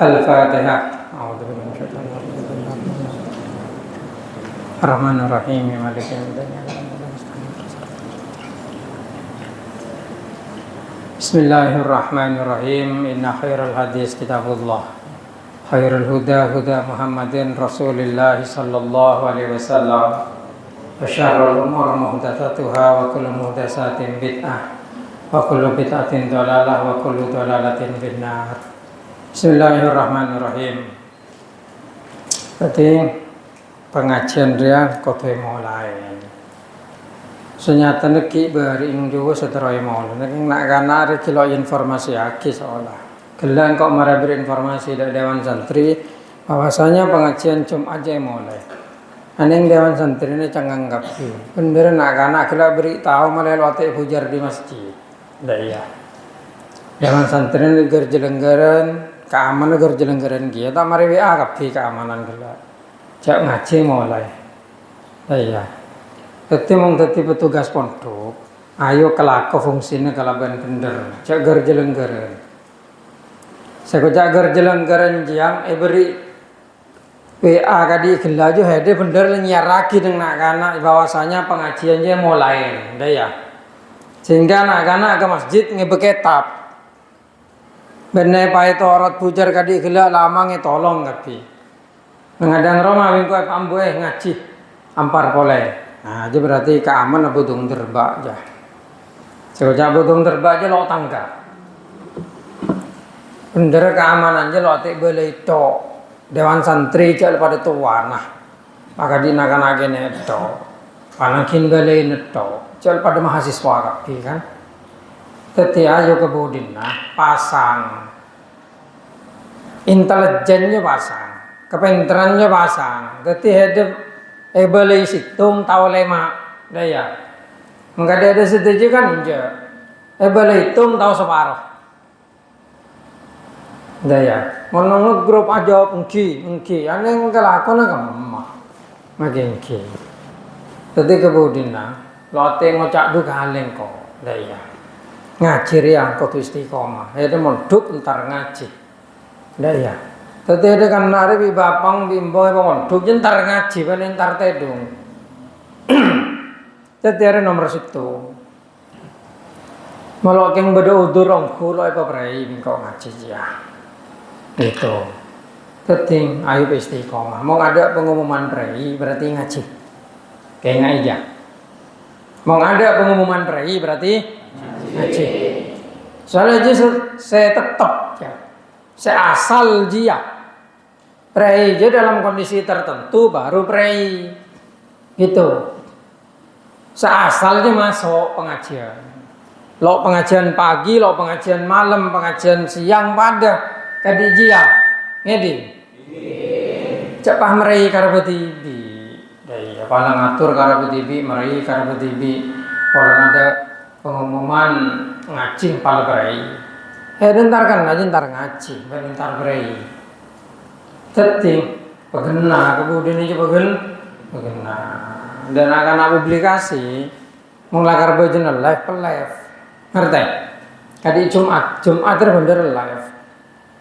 Al-Fatihah. A'udzubillahi minasyaitonir rajim. Ar-Rahmanir Rahim. Maliki yaumiddin. Bismillahirrahmanirrahim. Inna khairal hadis kitabullah. Khairul huda huda Muhammadin Rasulillah sallallahu alaihi wasallam. Wa syarrul umur muhdatsatuha wa kullu muhdatsatin bid'ah. Wa kullu bid'atin dhalalah wa kullu dhalalatin finnar. Bismillahirrahmanirrahim. Jadi pengajian dia kodoh mulai. Senyata neki bering juga setelah mulai. Nak kana ada kilo informasi aki seolah. Gelang kok marah berinformasi dari Dewan Santri bahwasanya pengajian Jumat aja mulai. Aneng Dewan Santri ini cangang kapi. Bener nak kana kilo beritahu melewati pujar di masjid. Iya. Dewan Santri ini gerjelenggaran. Keamanan negara jelenggaran dia, tak mari WA kapi keamanan gila. Jak ngaji mulai. Iya. Tetapi mung tetapi petugas pondok, ayo kelako fungsinya kalau bener. Jak gerjelenggaran. Saya kocak gerjelenggaran jiang, beri WA kadi gila jo hede bener nyiar lagi dengan anak bahwasanya pengajiannya mulai. Iya. Sehingga anak-anak ke masjid ngebeketab. Benar pai torot pujar kadi gila lama tolong kapi. Mengadang Roma minggu ambu ngaji ampar pole. Nah, aja berarti keaman budung terbak aja. Sejak budung terbak aja lo tangga. Bener keamanan aja lo atik beli to. Dewan Santri aja pada tua nah. Maka dinakan agene to. Panakin beli neto. Aja pada mahasiswa kapi kan. Teti ayo kebudin nah pasang intelijennya pasang kepinterannya pasang teti hidup beli situng tahu lema daya enggak ada setuju kan inja beli hitung tahu separuh daya mau grup aja engki aneh ngelakon kemana makin engki teti kebudin nah lote ngocak duka haleng kok daya ngaji riang kau istiqomah, ada monduk entar ngaji, dah ya. Tadi ada kan nari bi bapang bimbo monduk entar ngaji, kan entar tedung. Tadi ada nomor situ. Malah yang beda udur rongku lo apa berai bingkau ngaji ya. Itu. Tadi ayo istiqomah. Mau ada pengumuman berai berarti ngaji. Kayak ngaji. Mau ada pengumuman berai berarti ngaji. Soalnya aja saya tetap ya. Saya asal dia. Prei aja dalam kondisi tertentu baru prei. Gitu. Saya asalnya masuk pengajian. Lo pengajian pagi, lo pengajian malam, pengajian siang pada tadi dia. Ngedi. Cepah merei karo tibi. Ya paling ngatur karo tibi, merei karo tibi. Kalau ada pengumuman ngaji pal berai. Ntar kan ngaji ntar ngaji, ntar berai. Jadi pegena kemudian ini pegena. Dan akan publikasi mengelakar baju live. Ngerti? Tadi Jumat bener live.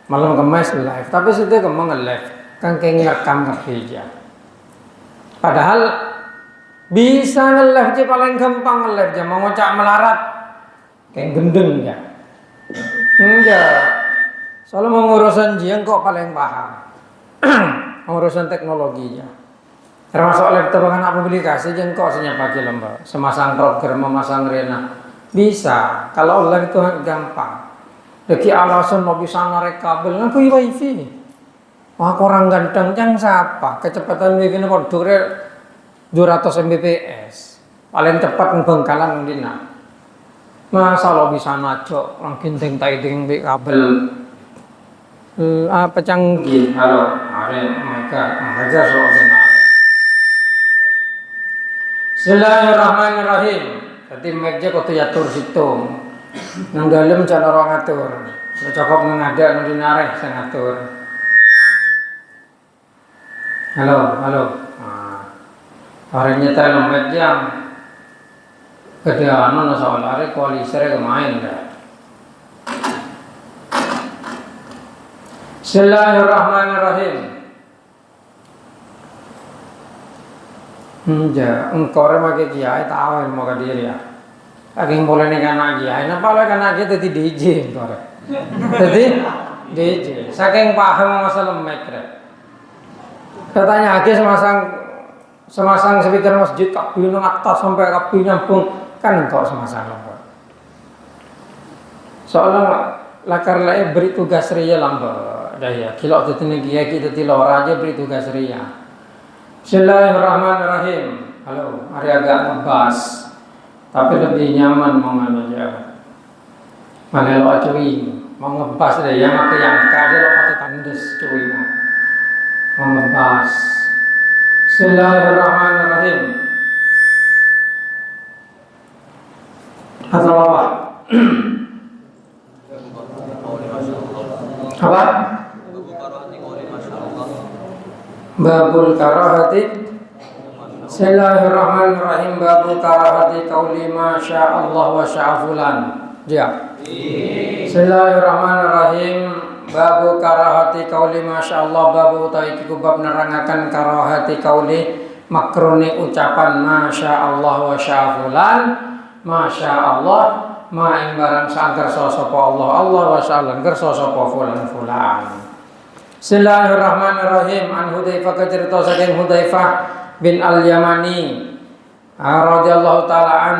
Malam kemas live, tapi situ kemang live. Kan kayak ngerekam kerja. Padahal bisa nge-live aja paling gampang nge-live aja. Mau ngocak melarat kayak gendeng ya. Enggak. Soalnya mau ngurusan jiang kok paling paham. Ngurusan teknologinya. Termasuk laptop kan publikasi jiang kok senyap pakai lembar. Semasang program, memasang rena. Bisa. Kalau live itu gampang. Lagi alasan mau bisa ngarek kabel kan kuy wifi. Wah kurang ganteng yang siapa? Kecepatan wifi ini kodure 200 Mbps paling cepat Bengkalan dina. Masa lo bisa naco langsung ting bi kabel apa canggih. Halo, mereka so benar. Bismillahirrahmanirrahim. Jadi meja kau tu yatur situ. Nang dalam cara orang ngatur. Cocok nang ada nang dinareh saya ngatur. Halo. Hari ini saya lembet jam kedeano soal hari koalisi kemain dah. Bismillahirrahmanirrahim. Engkau remaja kiai tahu ilmu kadiri ya. Lagi mulai nih anak kiai, nampak lagi anak kiai tadi DJ engkau. Tadi DJ. Saking paham masalah mikro. Katanya lagi semasang speaker masjid kabin atas sampai kabin nyambung kan engkau semasang lambat. Soalnya lakar lain beri tugas ria lambat. Daya kilo tu tinggi kiai kita tilor aja beri tugas ria. Bismillahirrahmanirrahim. Halo, hari agak ngebas, tapi lebih nyaman mau aja. Mana lo cuy, mau ngebas deh, yang aku yang kaya lo pakai tandes cuy. Mau ngebas. Bismillahirrahmanirrahim. Atau apa? Apa? Babul karahati. Bismillahirrahmanirrahim. Babul karahati qauli ma syaa Allah wa syaa fulan. Ya. Bismillahirrahmanirrahim. Babul karahati qauli ma syaa Allah. Babu utawi iku bab nerangaken karahati qauli makrune ucapan ma syaa Allah wa syaa fulan. Ma syaa Allah ma ing barang sak kersa sapa Allah wa syaa kersa sapa fulan. Bismillahirrahmanirrahim. An Hudzaifah kacerita saking Hudzaifah bin Al-Yamani radhiyallahu taala an,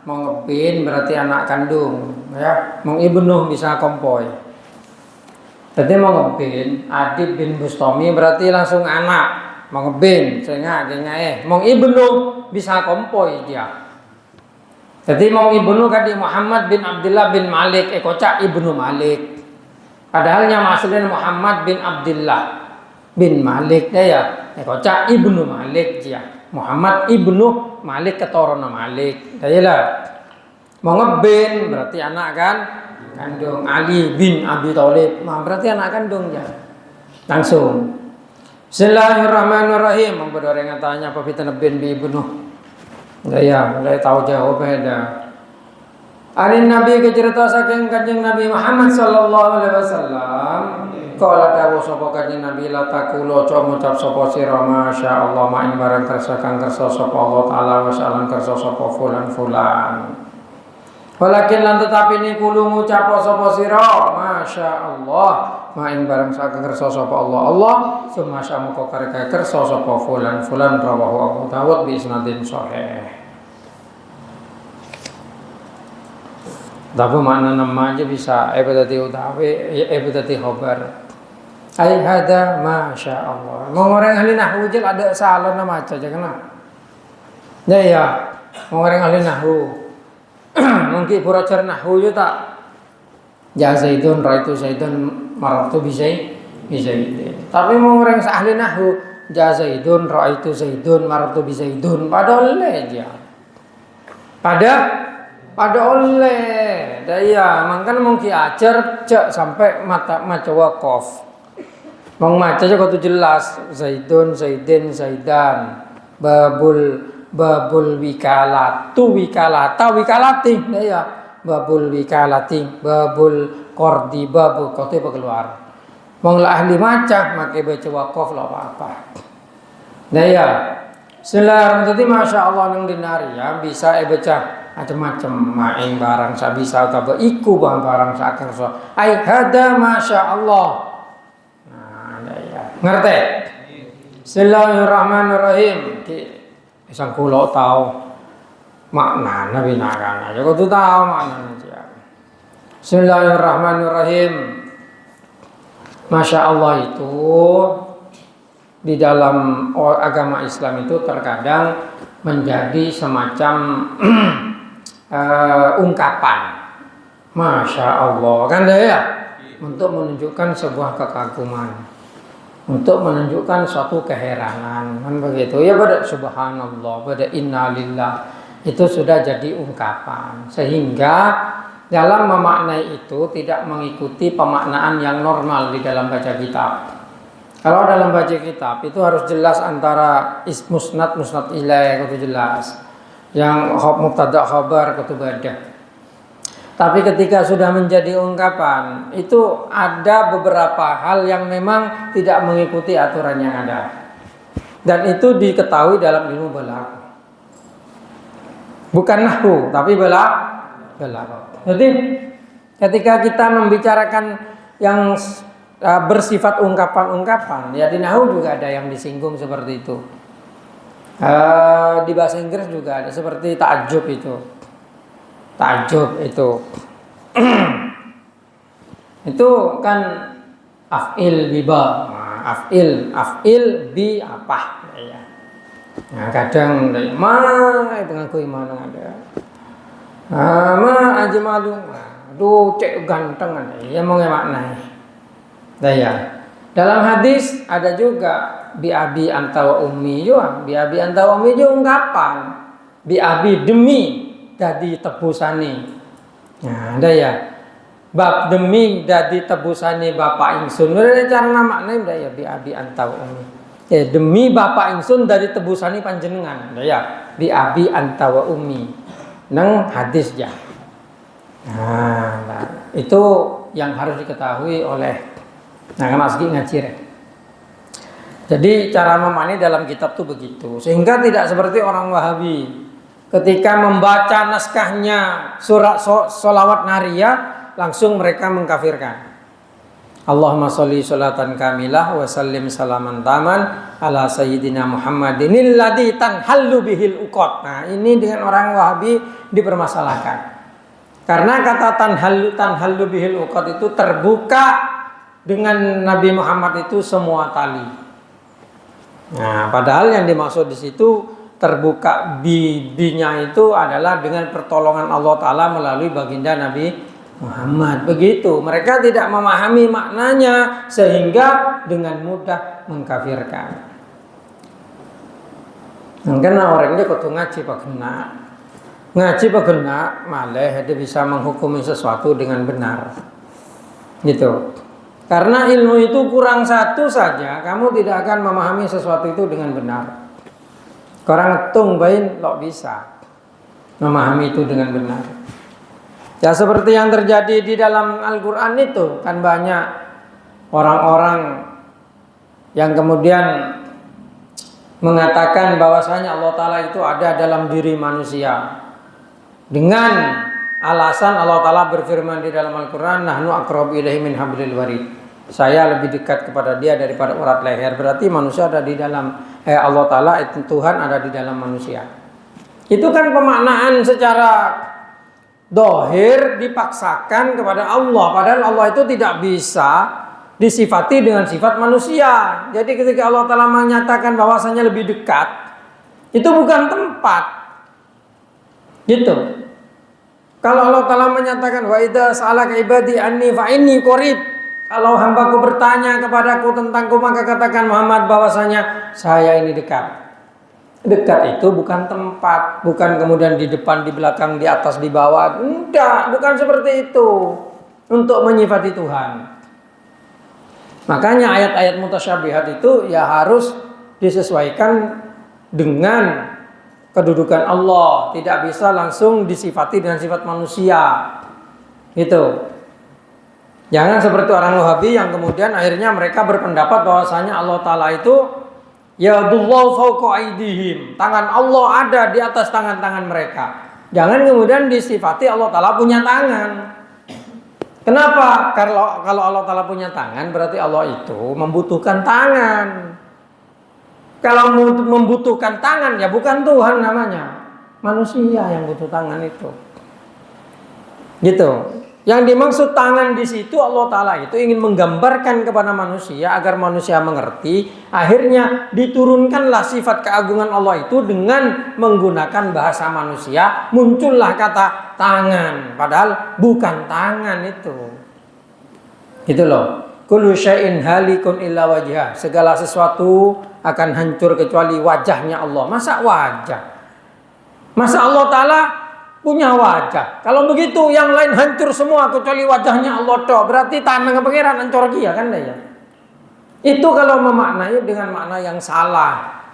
mengebin berarti anak kandung ya, mengibnuh bisa kompoi. Tadi mengebin Adib bin Bustami berarti langsung anak, mengebin sehingga mengibnuh bisa kompoi dia. Jadi mengibnuh kadi Muhammad bin Abdullah bin Malik kocak ibnu Malik. Padahalnya maksudnya Muhammad bin Abdullah bin Malik ya, kocak ibnu Malik dia. Muhammad ibnu Malik keturunan Malik. Dayalah. Mengebin berarti anak kan kandung Ali bin Abi Thalib. Nah, berarti anak kandung ya. Langsung. Bismillahirrahmanirrahim. Memberdoreng tanya apa fitnah bin ibnu. Ya, mulai tahu jawabnya. Anin Nabi kecerita saking Kanjeng Nabi Muhammad sallallahu alaihi wasallam qala dawuh sapa Kanjeng Nabi la taqulu aja ngucap sapa sira masyaallah ma ing barang kersa kang kersa sapa Allah taala wa salam kersa sapa fulan. Walakin lan tetapi niku ngucap sapa sira masyaallah ma ing barang sak kersa sapa Allah sumasya muka karek kersa sapa fulan rawahu Abu Dawud bi isnadin sahih. Tapi makna nama aja bisa ebadati utawi ebadati khobar. Ai hada masya Allah. Mau orang ahli nahwu je ada salah nama aja kan? Ya, mau orang ahli nahwu. Mungkin pura cer nahwu je tak. Ja zaidun raitu zaidun maratu bisai. Tapi mau orang ahli nahwu ja zaidun raitu zaidun maratu bisaidun padahal aja. Pada oleh daya mangkan mungkin ajar cek sampai maca waqaf. Mong maca aja kau jelas zaidun zaidin zaidan babul wikalata wikalati daya babul wikalati babul qardi babul kau keluar. Mong lah ahli maca make baca waqaf lah apa. Daya Bismillahirrahmanirrahim. Masya Allah nang dinari ya bisa baca macam-macam maing barang sa bisa atau iku barang sa kerso ai hada masya Allah. Nah ya ngerti. Bismillahirrahmanirrahim. Isang kulo tahu makna nabi narana ya kudu tahu makna aja. Bismillahirrahmanirrahim. Masya Allah itu di dalam agama Islam itu terkadang menjadi semacam ungkapan Masya Allah kan ya, untuk menunjukkan sebuah kekaguman, untuk menunjukkan suatu keheranan kan begitu ya, pada subhanallah, pada innalillah itu sudah jadi ungkapan, sehingga dalam memaknai itu tidak mengikuti pemaknaan yang normal di dalam baca kitab. Kalau dalam baca kitab itu harus jelas antara musnad ilaih itu jelas. Yang mubtada khabar kutu badah. Tapi ketika sudah menjadi ungkapan, itu ada beberapa hal yang memang tidak mengikuti aturan yang ada. Dan itu diketahui dalam ilmu balaghah. Bukan nahwu, tapi balaghah. Jadi ketika kita membicarakan yang bersifat ungkapan-ungkapan, ya di nahwu juga ada yang disinggung seperti itu. Di bahasa Inggris juga ada seperti ta'ajjub itu. Itu kan af'il biba. Af'il bi apa ya. Nah, kadang pengaku mana ada. Ma ajmalu. Aduh, cek ganteng ada. Ya mau makna. Nah ya. Dalam hadis ada juga bi abi anta wa ummi juga. Bi abi anta wa ummi juga ungkapan. Bi abi demi dadi tebusane. Nah, ada ya. Bab demi dadi tebusane bapak ingsun. Ora cara maknane ndak ya bi abi anta wa ummi. Ya demi bapak ingsun dadi tebusane panjenengan. Ndak ya bi abi anta wa ummi. Nang hadis ya. Nah, itu yang harus diketahui oleh ngaji ngaji. Jadi cara memahami dalam kitab tuh begitu. Sehingga tidak seperti orang Wahabi ketika membaca naskahnya surat sholawat nariyah langsung mereka mengkafirkan. Allahumma sholli sholatan kamilah wa sallim salaman taman ala sayyidina Muhammadin alladzi tanhallu bihil uqad. Nah, ini dengan orang Wahabi dipermasalahkan. Karena kata tanhallu bihil uqad itu terbuka dengan Nabi Muhammad itu semua tali. Nah, padahal yang dimaksud di situ terbuka bidinya itu adalah dengan pertolongan Allah Ta'ala melalui baginda Nabi Muhammad. Begitu, mereka tidak memahami maknanya sehingga dengan mudah mengkafirkan. Karena orangnya kudu ngaji pagena. Ngaji pagena malah dia bisa menghukumi sesuatu dengan benar. Gitu. Karena ilmu itu kurang satu saja, kamu tidak akan memahami sesuatu itu dengan benar. Korang tung bain lo bisa memahami itu dengan benar. Ya seperti yang terjadi di dalam Al-Quran itu, kan banyak orang-orang yang kemudian mengatakan bahwasanya Allah Ta'ala itu ada dalam diri manusia. Dengan alasan Allah Ta'ala berfirman di dalam Al-Quran, nahnu aqrabu ilaihi min hablil warid. Saya lebih dekat kepada dia daripada urat leher. Berarti manusia ada di dalam Allah Ta'ala, itu Tuhan ada di dalam manusia. Itu kan pemaknaan secara dohir dipaksakan kepada Allah. Padahal Allah itu tidak bisa disifati dengan sifat manusia. Jadi ketika Allah Ta'ala menyatakan bahwasanya lebih dekat, itu bukan tempat. Gitu. Kalau Allah Ta'ala menyatakan wa idza sa'alaka ibadi anni fa inni qarib. Kalau hambaku bertanya kepadaku tentangku, maka katakan Muhammad bahwasanya saya ini dekat. Dekat itu bukan tempat, bukan kemudian di depan, di belakang, di atas, di bawah. Enggak, bukan seperti itu untuk menyifati Tuhan. Makanya ayat-ayat mutasyabihat itu ya harus disesuaikan dengan kedudukan Allah. Tidak bisa langsung disifati dengan sifat manusia. Gitu. Jangan seperti orang Wahabi yang kemudian akhirnya mereka berpendapat bahwasanya Allah Ta'ala itu yadullahu fawqa aydihim. Tangan Allah ada di atas tangan-tangan mereka. Jangan kemudian disifati Allah Ta'ala punya tangan. Kenapa? Kalau Allah Ta'ala punya tangan berarti Allah itu membutuhkan tangan. Kalau membutuhkan tangan ya bukan Tuhan namanya. Manusia yang butuh tangan itu. Gitu. Yang dimaksud tangan di situ Allah Ta'ala itu ingin menggambarkan kepada manusia agar manusia mengerti. Akhirnya diturunkanlah sifat keagungan Allah itu dengan menggunakan bahasa manusia. Muncullah kata tangan. Padahal bukan tangan itu. Gitu loh. Kullu syai'in halikun illa wajhah. Segala sesuatu akan hancur kecuali wajahnya Allah. Masa wajah? Masa Allah Ta'ala punya wajah? Kalau begitu yang lain hancur semua kecuali wajahnya Allah toh. Berarti tanah kepengiran hancur dia kan ya. Itu kalau memaknai dengan makna yang salah.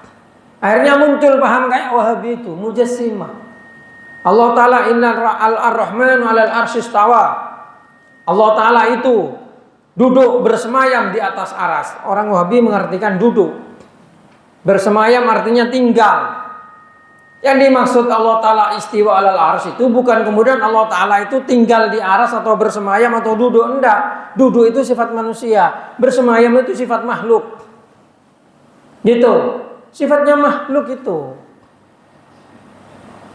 Akhirnya muncul paham kayak Wahabi itu, mujassimah. Allah Ta'ala ar-Rahman 'alal arsy istawa. Allah Ta'ala itu duduk bersemayam di atas aras. Orang Wahabi mengartikan duduk. Bersemayam artinya tinggal. Yang dimaksud Allah Ta'ala istiwa 'alal arsy itu bukan kemudian Allah Ta'ala itu tinggal di aras atau bersemayam atau duduk. Enggak. Duduk itu sifat manusia. Bersemayam itu sifat makhluk. Gitu. Sifatnya makhluk itu.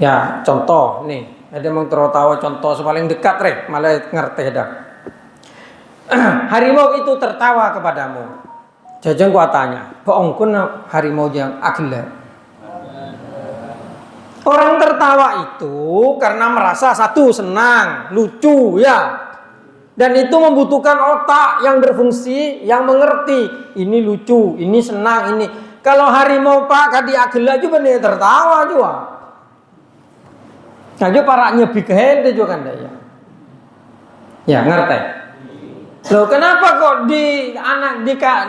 Ya, contoh nih, ada yang tertawa contoh paling dekat malah ngerti dah. Harimau itu tertawa kepadamu. Jajang gua tanya, "Bongkun harimau yang akila?" Orang tertawa itu karena merasa satu senang, lucu ya. Dan itu membutuhkan otak yang berfungsi, yang mengerti. Ini lucu, ini senang, ini. Kalau harimau pak kadi akila juga nih tertawa juga. Nah, juga para nyebik hende juga kan ya. Ya, ngerti. Loh, kenapa kok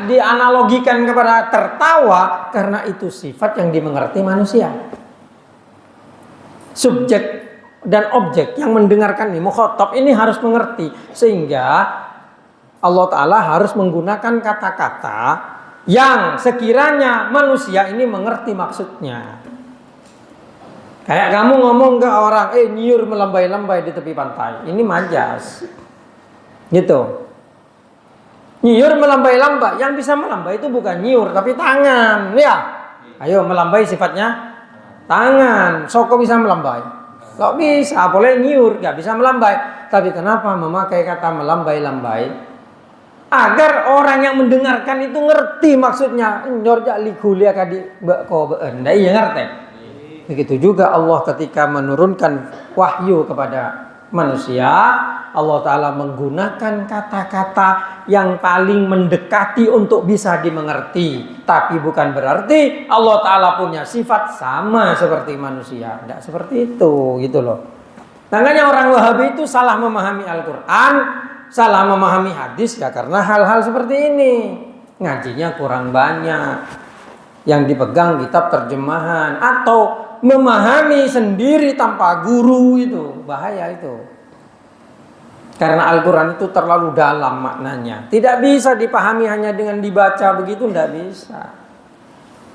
dianalogikan kepada tertawa? Karena itu sifat yang dimengerti manusia. Subjek dan objek yang mendengarkan ini, mukhatab ini harus mengerti. Sehingga Allah Ta'ala harus menggunakan kata-kata yang sekiranya manusia ini mengerti maksudnya. Kayak kamu ngomong ke orang, nyiur melambai-lambai di tepi pantai. Ini majas. Gitu. Nyiur melambai-lambai. Yang bisa melambai itu bukan nyiur, tapi tangan. Ya. Ayo, melambai sifatnya tangan. Soko bisa melambai? Gak bisa. Boleh nyiur, gak bisa melambai. Tapi kenapa memakai kata melambai-lambai? Agar orang yang mendengarkan itu ngerti maksudnya. Nyorja likulia kadi beko beenda. Iya ngerti. Begitu juga Allah ketika menurunkan wahyu kepada manusia, Allah Ta'ala menggunakan kata-kata yang paling mendekati untuk bisa dimengerti. Tapi bukan berarti Allah Ta'ala punya sifat sama seperti manusia. Tidak seperti itu, gitu loh. Makanya orang Wahabi itu salah memahami Al-Quran, salah memahami hadis ya karena hal-hal seperti ini. Ngajinya kurang banyak. Yang dipegang kitab terjemahan atau memahami sendiri tanpa guru, itu bahaya itu. Karena Al-Quran itu terlalu dalam maknanya. Tidak bisa dipahami hanya dengan dibaca begitu, tidak bisa.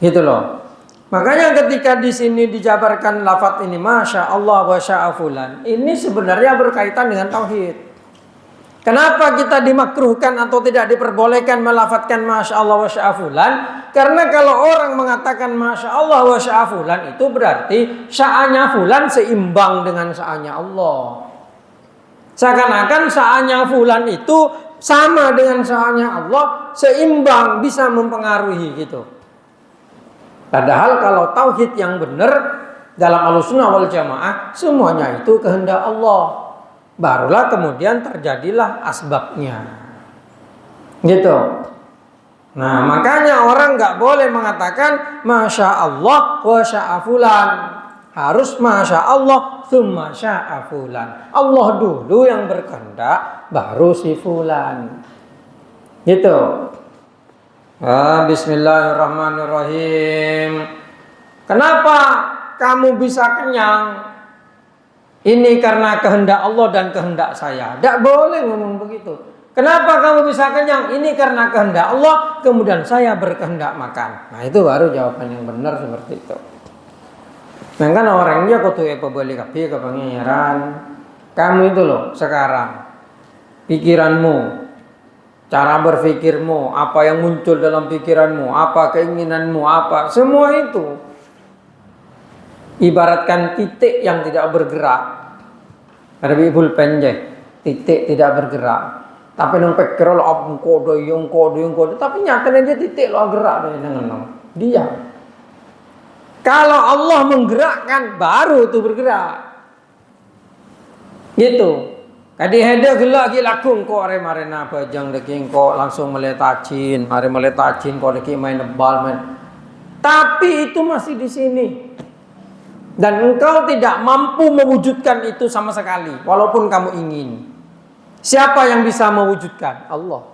Gitu loh. Makanya ketika di sini dijabarkan lafaz ini Masya Allah wa sya'a fulan, ini sebenarnya berkaitan dengan tauhid. Kenapa kita dimakruhkan atau tidak diperbolehkan melafatkan Masya Allah wa sya'a fulan? Karena kalau orang mengatakan Masya Allah wa sya'a fulan, itu berarti sya'anya fulan seimbang dengan sya'anya Allah. Seakan-akan sya'anya fulan itu sama dengan sya'anya Allah, seimbang, bisa mempengaruhi gitu. Padahal kalau tauhid yang benar dalam Ahlussunnah wal Jamaah, semuanya itu kehendak Allah. Barulah kemudian terjadilah asbabnya. Gitu. Nah, makanya orang nggak boleh mengatakan Masya Allah wa sya'a fulan. Harus Masya Allah thumma sya'a fulan. Allah dulu yang berkehendak, baru si fulan. Gitu. Bismillahirrahmanirrahim. Kenapa kamu bisa kenyang? Ini karena kehendak Allah dan kehendak saya. Tidak boleh ngomong begitu. Kenapa kamu bisa kenyang? Ini karena kehendak Allah, kemudian saya berkehendak makan. Nah, itu baru jawaban yang benar seperti itu. Nah, kan orangnya kutu pebeli kapi ke pangeran. Kamu itu loh sekarang pikiranmu, cara berpikirmu, apa yang muncul dalam pikiranmu, apa keinginanmu, apa semua itu ibaratkan titik yang tidak bergerak. Ada bibul penjek, titik tidak bergerak. Tapi nang pikir lo abung kode, tapi nyatanya dia titik lo gerak dengan dia. Kalau Allah menggerakkan, baru itu bergerak. Gitu. Kadi hede gelak lakung kok arena bajang daging kok langsung meletacin, mari meletacin kok deki main bal main. Tapi itu masih di sini. Dan engkau tidak mampu mewujudkan itu sama sekali, walaupun kamu ingin. Siapa yang bisa mewujudkan? Allah.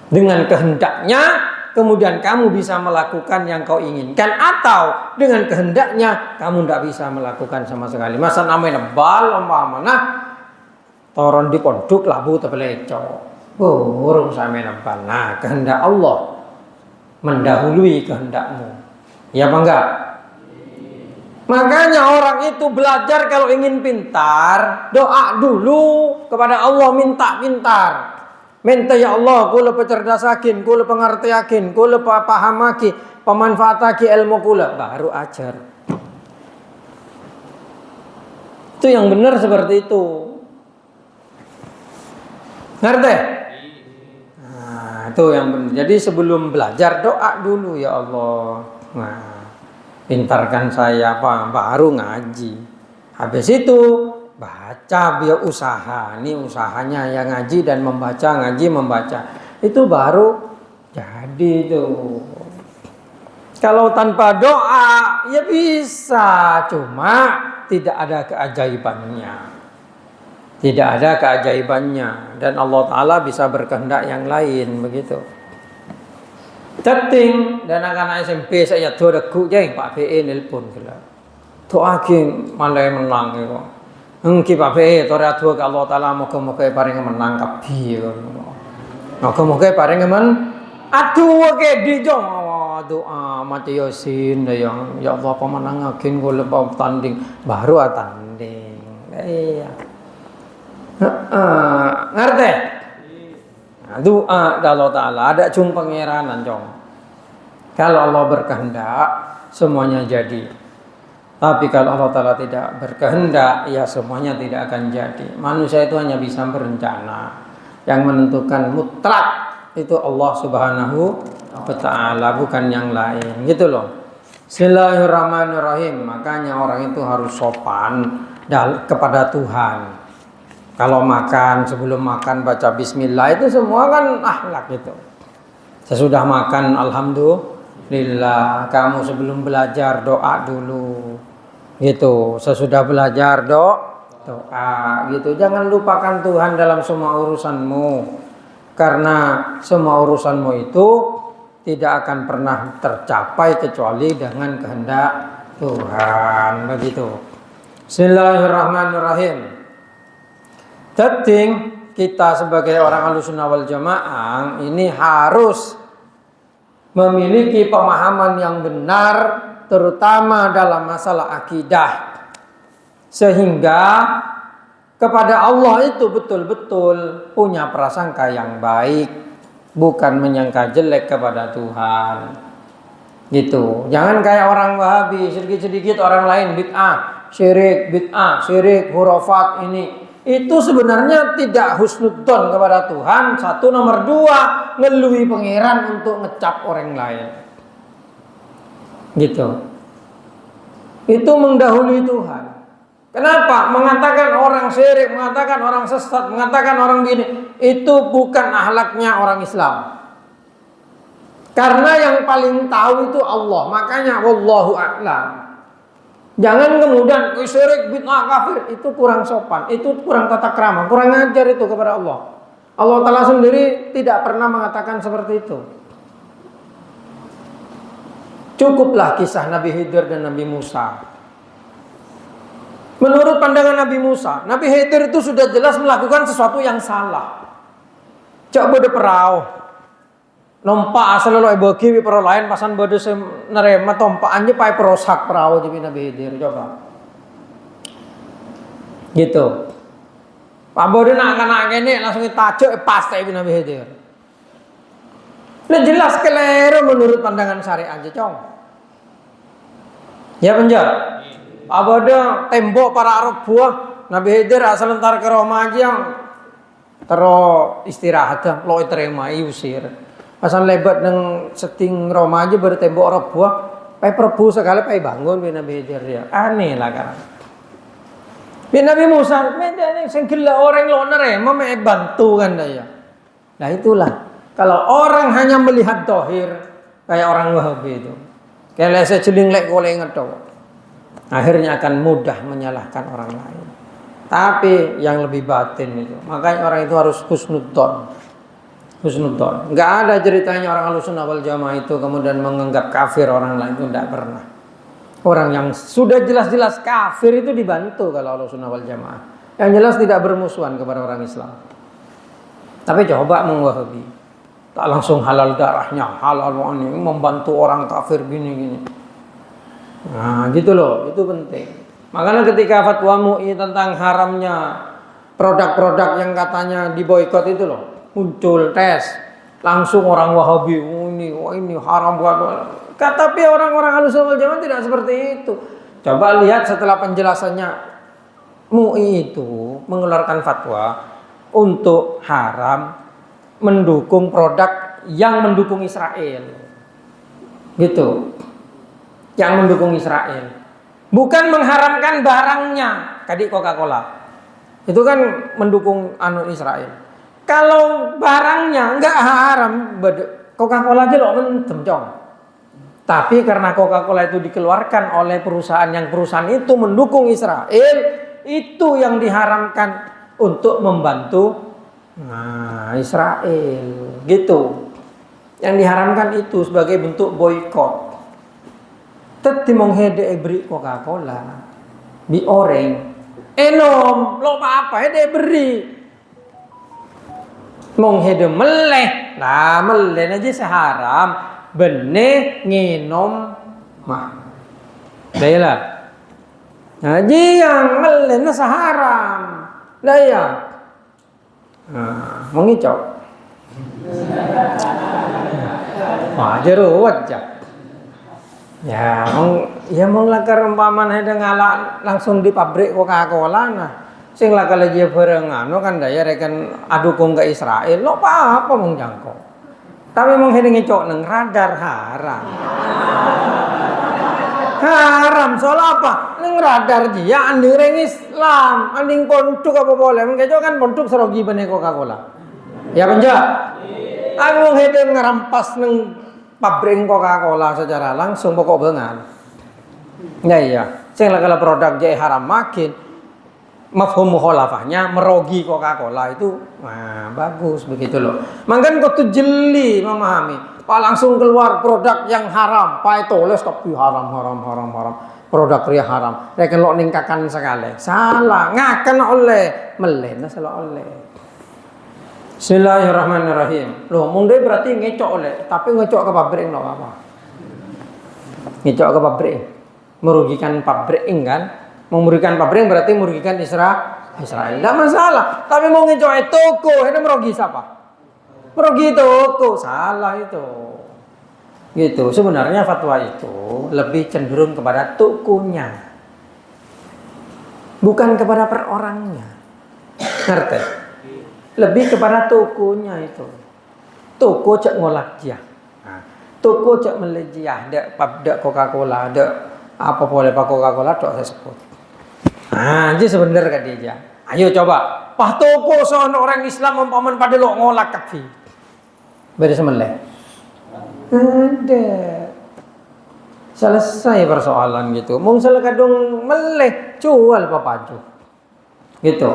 Dengan kehendaknya, kemudian kamu bisa melakukan yang kau inginkan, atau dengan kehendaknya kamu tidak bisa melakukan sama sekali. Masa namanya bal umpamana toron di pondok labu tepeleco, burung sampai nempal. Nah, kehendak Allah mendahului kehendakmu, ya apa enggak? Makanya orang itu belajar kalau ingin pintar, doa dulu kepada Allah, minta pintar. Minta ya Allah, kula pecerdasakin, kula pengertiakin, kula pahamaki, pemanfaataki ilmu kula, baru ajar. Itu yang benar seperti itu. Ngerti? Nah, itu yang benar. Jadi sebelum belajar doa dulu ya Allah. Nah, pintarkan saya apa, baru ngaji. Habis itu baca, biar usaha. Ini usahanya yang ngaji dan membaca, ngaji membaca. Itu baru jadi tuh. Kalau tanpa doa ya bisa, cuma tidak ada keajaibannya. Tidak ada keajaibannya, dan Allah Ta'ala bisa berkehendak yang lain begitu. Chatting dan anak-anak SMP saya tuh regu je Pak PE nelpon kala. Doa ki malai menang kok. Engki Pak PE tora tuh ke Allah Taala moga-moga paring menang kabi kok. Moga-moga paring aduh ke dijong doa mati Yasin yang ya Allah pemenangakin kula tanding baru tanding. Iya. Ngerti? Doa Allah Ta'ala ada cung pengiranan cong. Kalau Allah berkehendak semuanya jadi. Tapi kalau Allah Ta'ala tidak berkehendak, ya semuanya tidak akan jadi. Manusia itu hanya bisa berencana. Yang menentukan mutlak itu Allah Subhanahu wa Ta'ala, bukan yang lain. Gitu loh. Bismillahirrahmanirrahim. Makanya orang itu harus sopan kepada Tuhan. Kalau makan, sebelum makan baca bismillah, itu semua kan akhlak itu. Sesudah makan alhamdulillah, kamu sebelum belajar doa dulu. Gitu. Sesudah belajar doa gitu. Jangan lupakan Tuhan dalam semua urusanmu. Karena semua urusanmu itu tidak akan pernah tercapai kecuali dengan kehendak Tuhan. Begitu. Bismillahirrahmanirrahim. Jadi kita sebagai orang Ahlussunnah wal Jamaah ini harus memiliki pemahaman yang benar, terutama dalam masalah akidah, sehingga kepada Allah itu betul-betul punya prasangka yang baik, bukan menyangka jelek kepada Tuhan. Gitu. Jangan kayak orang Wahabi, sedikit-sedikit orang lain bid'ah, syirik, hurufat ini. Itu sebenarnya tidak husnudzon kepada Tuhan. Satu, nomor dua, ngelui pangeran untuk ngecap orang lain. Gitu. Itu mendahului Tuhan. Kenapa? Mengatakan orang syirik, mengatakan orang sesat, mengatakan orang gini, itu bukan akhlaknya orang Islam. Karena yang paling tahu itu Allah. Makanya wallahu a'lam. Jangan kemudian syirik, bid'ah, kafir, itu kurang sopan, itu kurang tata krama, kurang ajar itu kepada Allah. Allah Ta'ala sendiri tidak pernah mengatakan seperti itu. Cukuplah kisah Nabi Khidir dan Nabi Musa. Menurut pandangan Nabi Musa, Nabi Khidir itu sudah jelas melakukan sesuatu yang salah. Coba de perahu. Nompak asal lo bagi perahu lain pasan bodoh nerema tompak anje pai perosak perahu jadi Nabi Khidir coba. Gitu. Pak bodoh nak kene langsung ditajuk pas tapi Nabi Khidir. Nah jelas keliru menurut pandangan syariat aja cong. Ya penjara. Pak bodoh tembok para Arab buah Nabi Khidir asal entar ke Roma aja yang tero istirahat lo terima usir. Pasal lebat nang setting Roma aja bertembok Arab buah, pai perbu sekali pai bangun Nabi Khidir dia. Aneh lah kan. Nabi Musa, medan yang senggila orang lo nerema me bantu kan dia. Nah itulah. Kalau orang hanya melihat dohir kayak orang Wahabi itu, kayak saya jeling lek goleng ngedo, akhirnya akan mudah menyalahkan orang lain. Tapi yang lebih batin itu, makanya orang itu harus husnudzon. Husnudzon. Nggak ada ceritanya orang Ahlussunnah wal Jamaah itu kemudian menganggap kafir orang lain, itu tidak pernah. Orang yang sudah jelas-jelas kafir itu dibantu kalau Ahlussunnah wal Jamaah. Yang jelas tidak bermusuhan kepada orang Islam. Tapi coba Wahabi, tak langsung halal darahnya, halal ini membantu orang kafir gini-gini. Nah, gitu loh, itu penting. Makanya ketika fatwa MUI tentang haramnya produk-produk yang katanya diboikot itu loh, muncul tes, langsung orang Wahabi, ini haram buat. Tapi orang-orang Ahlussunnah wal Jamaah tidak seperti itu. Coba lihat setelah penjelasannya MUI itu mengeluarkan fatwa untuk haram mendukung produk yang mendukung Israel. Gitu. Yang mendukung Israel. Bukan mengharamkan barangnya, kayak Coca-Cola. Itu kan mendukung Israel. Kalau barangnya enggak haram, Coca-Cola aja loh mencong. Tapi karena Coca-Cola itu dikeluarkan oleh perusahaan itu mendukung Israel, itu yang diharamkan untuk membantu Israel, gitu. Yang diharamkan itu sebagai bentuk boikot. Teti menghede beri Coca-Cola, di orang, enom, lo apa hede beri, menghede meleh, lah meleh aja seharam, benih nginom mah, dahlah. Jadi yang meleh na seharam, dah ya. Mengicau. Wah, jeruat aja. Ya, mau lakar umpaman hede ngalak langsung di pabrik Coca-Cola nah. Sing lakar lagi bareng kan daya rekan adukung ke Israel. Lo apa mong jangkau. Tapi mong hede ngicok neng radar haram. Haram soal apa? Neng radar dia anding reng Islam, anding ponduk apa boleh? Mengkejo kan ponduk serogi bene Coca-Cola. Ya penjak. Aku hede ngerampas neng pabrik Coca-Cola secara langsung pokok bengan. Ya iya. Sing kalau produk jadi haram makin mafhum mukhalafahnya merogi Coca-Cola itu bagus begitu loh. Mangkan kau tuh jeli memahami. Pak langsung keluar produk yang haram, Pak tulis tapi haram. Produk ria haram. Rekan lo ningkakan sekali. Salah, ngakan oleh melena salah oleh. Bismillahirrahmanirrahim. Loh, mung dia berarti ngecok oleh, tapi ngecok ke pabrik enggak apa-apa. Ngecok ke pabrik. Merugikan pabrik kan? Merugikan pabrik berarti merugikan Israel. Enggak masalah. Tapi mau ngecok toko, ini merugi siapa? Merugi toko, salah itu. Gitu. Sebenarnya fatwa itu lebih cenderung kepada tokonya. Bukan kepada perorangnya. Ngerti? Lebih kepada tokonya itu. Toko cek ngolak dia. Toko cek melejiah. Dek Coca-Cola. Dek apa boleh Pak Coca-Cola dok saya sebut. Jadi sebenarnya kan dia. Ayo coba. Pak toko soal orang Islam umpaman pada lo ngolak kafi. Beda semeleh. Ada. Selesai persoalan gitu. Mung salah kadung meleh jual papaju. Gitu.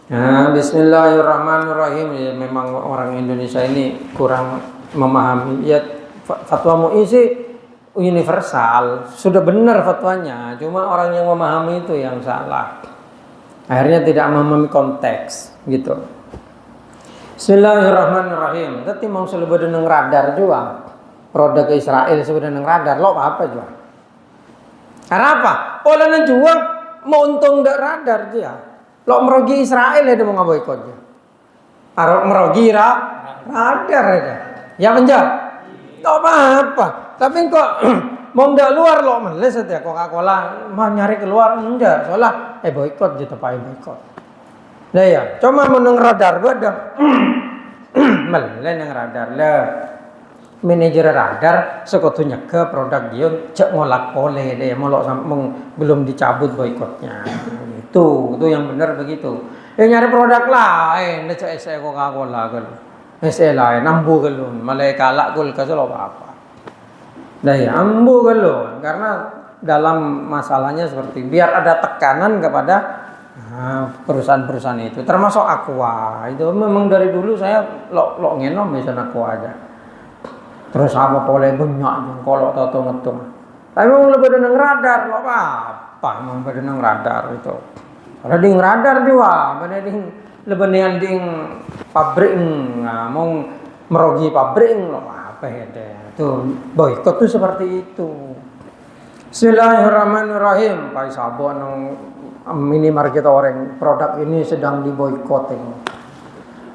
Nah, bismillahirrahmanirrahim. Ya, memang orang Indonesia ini kurang memahami. Ya, fatwa MUI sih universal. Sudah benar fatwanya. Cuma orang yang memahami itu yang salah. Akhirnya tidak memahami konteks. Gitu. Bismillahirrahmanirrahim. Tadi mau selalu neng radar juga. Produk Israel sudah neng radar. Lo apa juga? Karena apa? Polanya jual mau untung dak radar dia. Lo merugi Israel ya dia mau ngaboikotnya. Merugi radar ya. Ya penjat. Lo apa? Tapi kok mau ndak luar lo meles ya Coca-Cola mau nyari keluar enggak. Soalnya boikot gitu Pak boikot. Nah ya, cuma meneng radar badak. Melen nang radar lah. Manajer radar sekutunya ke produk dia cek ngolak oleh deh molok belum dicabut boikotnya. Itu yang benar begitu. Nyari produk lain, cek saya Coca-Cola kan. Saya lain ambu galun, malai kalak gul kasih apa. Nah ya ambu galun karena dalam masalahnya seperti biar ada tekanan kepada Nah, perusahaan-perusahaan itu termasuk Aqua itu memang dari dulu saya lo ngenom bisa Aqua aja. Terus apa boleh banyak kalau tato ngetung. Tapi memang lebih nang radar lo apa memang lebih nang radar itu. Kalau ding radar juga, mana ding lebih dengan ding pabrik mau merogi pabrik lo apa ya deh. Tuh boykot tuh seperti itu. Bismillahirrahmanirrahim. Pak sabon minimarket orang produk ini sedang diboykot ini.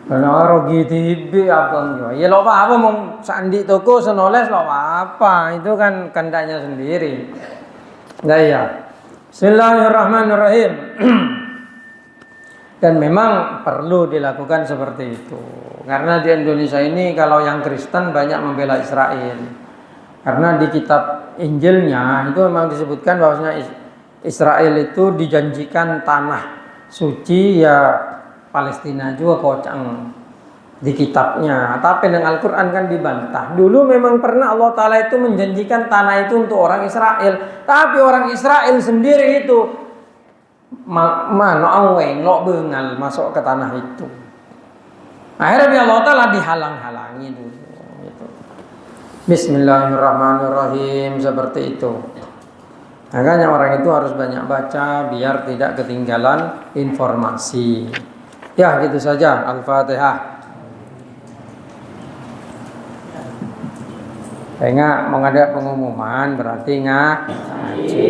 Karena rogi TV abang juga. Ya lo apa mau sandi toko senoles lo apa itu kan kendaknya sendiri. Nah ya. Bismillahirrahmanirrahim. Dan memang perlu dilakukan seperti itu. Karena di Indonesia ini kalau yang Kristen banyak membela Israel. Karena di kitab Injilnya itu memang disebutkan bahwasanya Israel itu dijanjikan tanah suci ya Palestina juga kocang di kitabnya. Tapi dengan Al-Quran kan dibantah. Dulu memang pernah Allah Ta'ala itu menjanjikan tanah itu untuk orang Israel. Tapi orang Israel sendiri itu aweng lo bengal masuk ke tanah itu. Akhirnya Allah Ta'ala dihalang-halangi dulu. Bismillahirrahmanirrahim seperti itu. Makanya orang itu harus banyak baca biar tidak ketinggalan informasi. Ya gitu saja. Al-Fatihah. Enggak mau ada pengumuman berarti ngaji.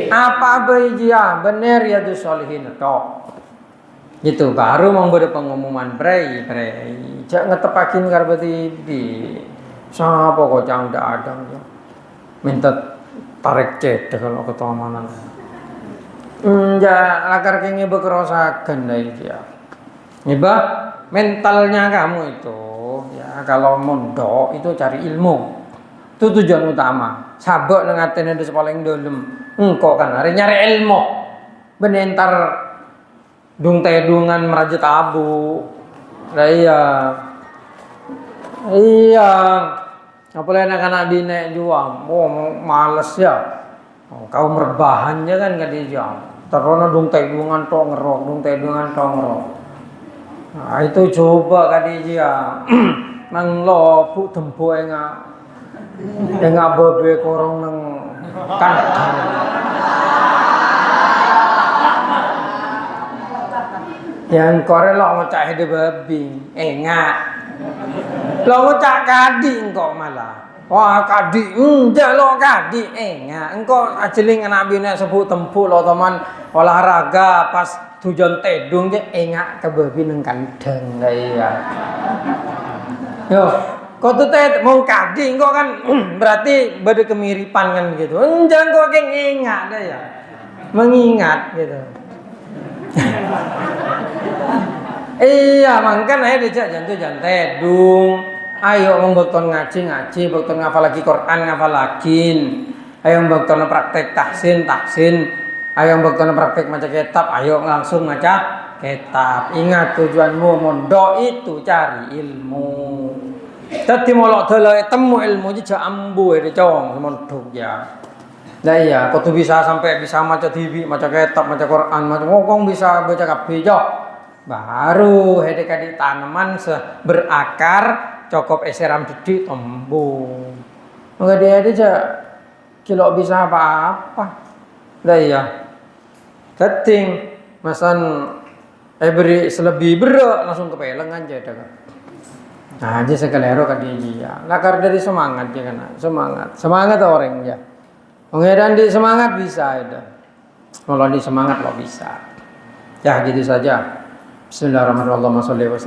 Apa bejia bener ya tu solihin tok. Gitu baru mau beri pengumuman brei. Jangan ngetepakin karena TV. Siapa kok jangan udah ada minta tarik cedek kalau ketemu mana ya lakar kenge bekerosakan dari dia nyebab mentalnya kamu itu ya kalau mondok itu cari ilmu itu tujuan utama sabak ngatain itu paling dalam engkau kan hari nyari ilmu benentar dung tedungan merajut abu iya apalagi anak-anak dinek jual males ya kau merbahannya kan gak dijam terus dung tedungan tok ngerok nah itu coba kan dia nang lo bu tempo enggak bebe korong nang kan yang kore lo ngecak hede babi enggak lo ngecak kadi engkau malah wah kadi lo kadi enggak engkau ajeling anak bina sebut tempuh lo teman olahraga pas tujuan tedung je enggak ke babi nang kandang ya yo kau tuh mau kadi engkau kan berarti beda kemiripan kan gitu jangan kau enggak deh ya mengingat gitu. Iya, makanya dijak jangan tedung. Ayo membekton ngaji, bekton ngafal lagi Quran, ngafal lagi. Ayo membekton praktek tahsin. Ayo membekton praktek maca kitab, ayo langsung maca kitab. Ingat tujuanmu mondok itu cari ilmu. Dadi molok doloke temu ilmu aja ambu ede cong mondok ya. Nah iya, kau tuh bisa sampai bisa maca TV, maca kitab, maca Quran, maca ngomong bisa baca kabeh yo. Baru hedek di tanaman berakar cukup eseram didik embung. Enggak dia aja kilo bisa apa-apa. Lah iya. Keting masan beri selebih berak langsung kepeleng aja dah. Nah, aja sekelero kan dia. Lakar dari semangat ya kan. Semangat orang ya. Pengedan di semangat bisa ada. Kalau di semangat lo bisa. Ya gitu saja. Bismillahirrahmanirrahim.